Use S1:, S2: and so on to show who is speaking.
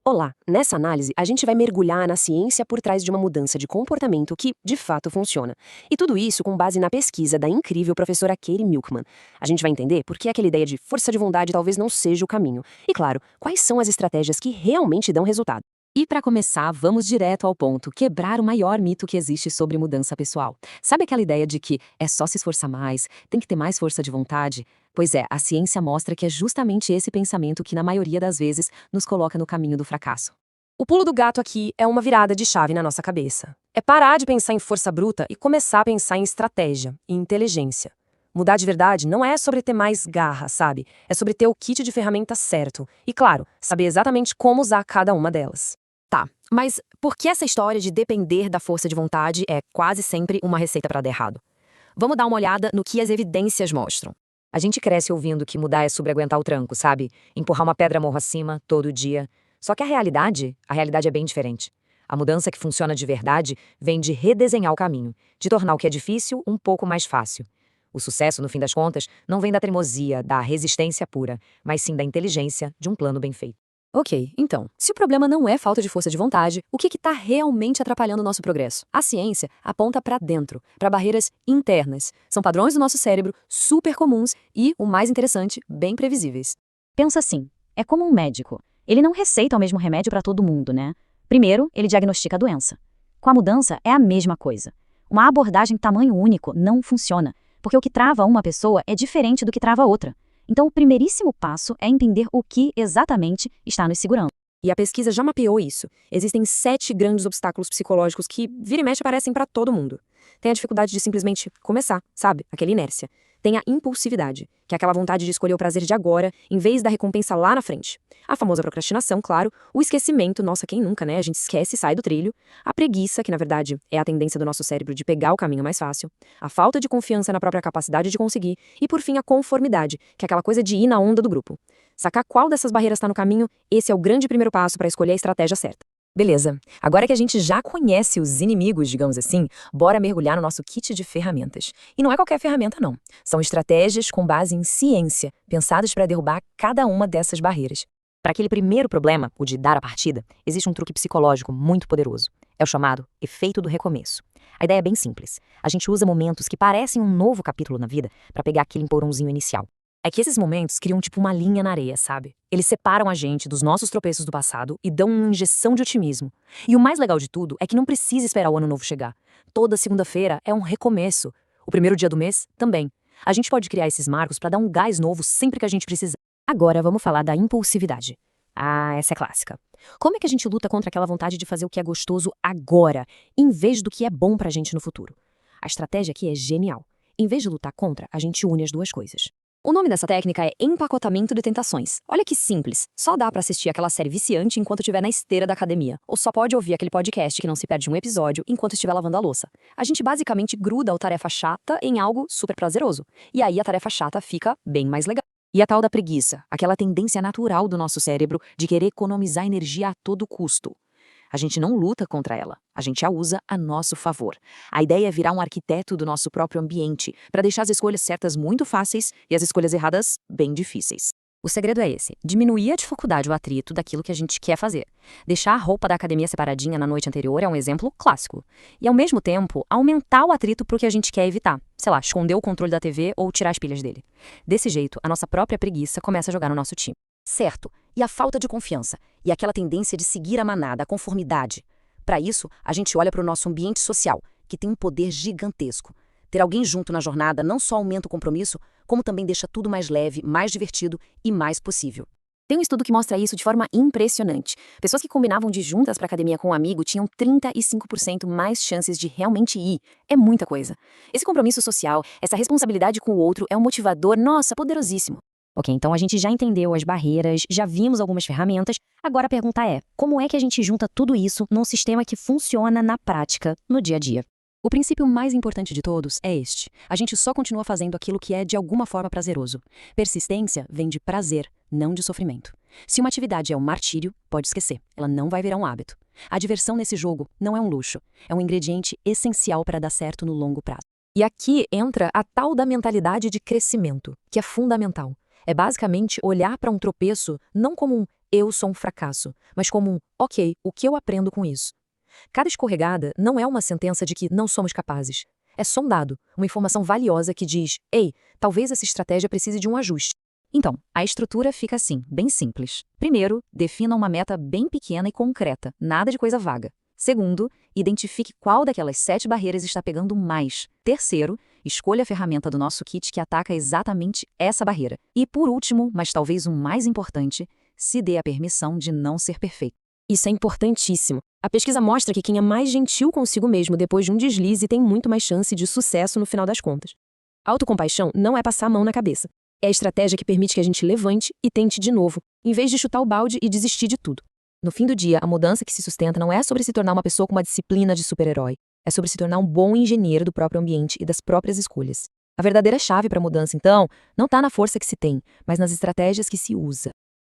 S1: Olá! Nessa análise, a gente vai mergulhar na ciência por trás de uma mudança de comportamento que, de fato, funciona. E tudo isso com base na pesquisa da incrível professora Katie Milkman. A gente vai entender por que aquela ideia de força de vontade talvez não seja o caminho. E, claro, quais são as estratégias que realmente dão resultado.
S2: E para começar, vamos direto ao ponto, quebrar o maior mito que existe sobre mudança pessoal. Sabe aquela ideia de que é só se esforçar mais, tem que ter mais força de vontade? Pois é, a ciência mostra que é justamente esse pensamento que, na maioria das vezes, nos coloca no caminho do fracasso.
S1: O pulo do gato aqui é uma virada de chave na nossa cabeça. É parar de pensar em força bruta e começar a pensar em estratégia e inteligência. Mudar de verdade não é sobre ter mais garra, sabe? É sobre ter o kit de ferramentas certo. E, claro, saber exatamente como usar cada uma delas. Tá, mas por que essa história de depender da força de vontade é quase sempre uma receita para dar errado? Vamos dar uma olhada no que as evidências mostram.
S3: A gente cresce ouvindo que mudar é sobre aguentar o tranco, sabe? Empurrar uma pedra morro acima, todo dia. Só que a realidade é bem diferente. A mudança que funciona de verdade vem de redesenhar o caminho, de tornar o que é difícil um pouco mais fácil. O sucesso, no fim das contas, não vem da teimosia, da resistência pura, mas sim da inteligência de um plano bem feito.
S2: Ok, então, se o problema não é falta de força de vontade, o que está realmente atrapalhando o nosso progresso? A ciência aponta para dentro, para barreiras internas. São padrões do nosso cérebro super comuns e, o mais interessante, bem previsíveis.
S4: Pensa assim, é como um médico. Ele não receita o mesmo remédio para todo mundo, né? Primeiro, ele diagnostica a doença. Com a mudança, é a mesma coisa. Uma abordagem tamanho único não funciona, porque o que trava uma pessoa é diferente do que trava outra. Então, o primeiríssimo passo é entender o que exatamente está nos segurando.
S1: E a pesquisa já mapeou isso. Existem 7 grandes obstáculos psicológicos que, vira e mexe, aparecem para todo mundo. Tem a dificuldade de simplesmente começar, sabe? Aquela inércia. Tem a impulsividade, que é aquela vontade de escolher o prazer de agora, em vez da recompensa lá na frente. A famosa procrastinação, claro. O esquecimento, nossa, quem nunca, né? A gente esquece e sai do trilho. A preguiça, que na verdade é a tendência do nosso cérebro de pegar o caminho mais fácil. A falta de confiança na própria capacidade de conseguir. E por fim, a conformidade, que é aquela coisa de ir na onda do grupo. Sacar qual dessas barreiras está no caminho, esse é o grande primeiro passo para escolher a estratégia certa.
S3: Beleza, agora que a gente já conhece os inimigos, digamos assim, bora mergulhar no nosso kit de ferramentas. E não é qualquer ferramenta, não. São estratégias com base em ciência, pensadas para derrubar cada uma dessas barreiras. Para aquele primeiro problema, o de dar a partida, existe um truque psicológico muito poderoso. É o chamado efeito do recomeço. A ideia é bem simples. A gente usa momentos que parecem um novo capítulo na vida para pegar aquele empurrãozinho inicial. É que esses momentos criam tipo uma linha na areia, sabe? Eles separam a gente dos nossos tropeços do passado e dão uma injeção de otimismo. E o mais legal de tudo é que não precisa esperar o ano novo chegar. Toda segunda-feira é um recomeço. O primeiro dia do mês, também. A gente pode criar esses marcos para dar um gás novo sempre que a gente precisar. Agora vamos falar da impulsividade. Ah, essa é clássica. Como é que a gente luta contra aquela vontade de fazer o que é gostoso agora, em vez do que é bom pra gente no futuro? A estratégia aqui é genial. Em vez de lutar contra, a gente une as duas coisas. O nome dessa técnica é empacotamento de tentações. Olha que simples. Só dá pra assistir aquela série viciante enquanto estiver na esteira da academia. Ou só pode ouvir aquele podcast que não se perde um episódio enquanto estiver lavando a louça. A gente basicamente gruda a tarefa chata em algo super prazeroso. E aí a tarefa chata fica bem mais legal. E a tal da preguiça, aquela tendência natural do nosso cérebro de querer economizar energia a todo custo. A gente não luta contra ela, a gente a usa a nosso favor. A ideia é virar um arquiteto do nosso próprio ambiente, para deixar as escolhas certas muito fáceis e as escolhas erradas bem difíceis. O segredo é esse, diminuir a dificuldade, o atrito daquilo que a gente quer fazer. Deixar a roupa da academia separadinha na noite anterior é um exemplo clássico. E ao mesmo tempo, aumentar o atrito para o que a gente quer evitar. Sei lá, esconder o controle da TV ou tirar as pilhas dele. Desse jeito, a nossa própria preguiça começa a jogar no nosso time. Certo, e a falta de confiança, e aquela tendência de seguir a manada, a conformidade. Para isso, a gente olha para o nosso ambiente social, que tem um poder gigantesco. Ter alguém junto na jornada não só aumenta o compromisso, como também deixa tudo mais leve, mais divertido e mais possível.
S2: Tem um estudo que mostra isso de forma impressionante. Pessoas que combinavam de ir juntas para academia com um amigo tinham 35% mais chances de realmente ir. É muita coisa. Esse compromisso social, essa responsabilidade com o outro é um motivador, nossa, poderosíssimo.
S4: Ok, então a gente já entendeu as barreiras, já vimos algumas ferramentas. Agora a pergunta é, como é que a gente junta tudo isso num sistema que funciona na prática, no dia a dia?
S2: O princípio mais importante de todos é este. A gente só continua fazendo aquilo que é de alguma forma prazeroso. Persistência vem de prazer, não de sofrimento. Se uma atividade é um martírio, pode esquecer, ela não vai virar um hábito. A diversão nesse jogo não é um luxo, é um ingrediente essencial para dar certo no longo prazo. E aqui entra a tal da mentalidade de crescimento, que é fundamental. É basicamente olhar para um tropeço não como um
S1: eu sou um fracasso, mas como um ok, o que eu aprendo com isso? Cada escorregada não é uma sentença de que não somos capazes. É só um dado, uma informação valiosa que diz, ei, talvez essa estratégia precise de um ajuste.
S4: Então, a estrutura fica assim, bem simples. Primeiro, defina uma meta bem pequena e concreta, nada de coisa vaga. Segundo, identifique qual daquelas 7 barreiras está pegando mais. Terceiro, escolha a ferramenta do nosso kit que ataca exatamente essa barreira. E por último, mas talvez o mais importante, se dê a permissão de não ser perfeito.
S1: Isso é importantíssimo. A pesquisa mostra que quem é mais gentil consigo mesmo depois de um deslize tem muito mais chance de sucesso no final das contas. Autocompaixão não é passar a mão na cabeça. É a estratégia que permite que a gente levante e tente de novo, em vez de chutar o balde e desistir de tudo. No fim do dia, a mudança que se sustenta não é sobre se tornar uma pessoa com uma disciplina de super-herói. É sobre se tornar um bom engenheiro do próprio ambiente e das próprias escolhas. A verdadeira chave para a mudança, então, não está na força que se tem, mas nas estratégias que se usa.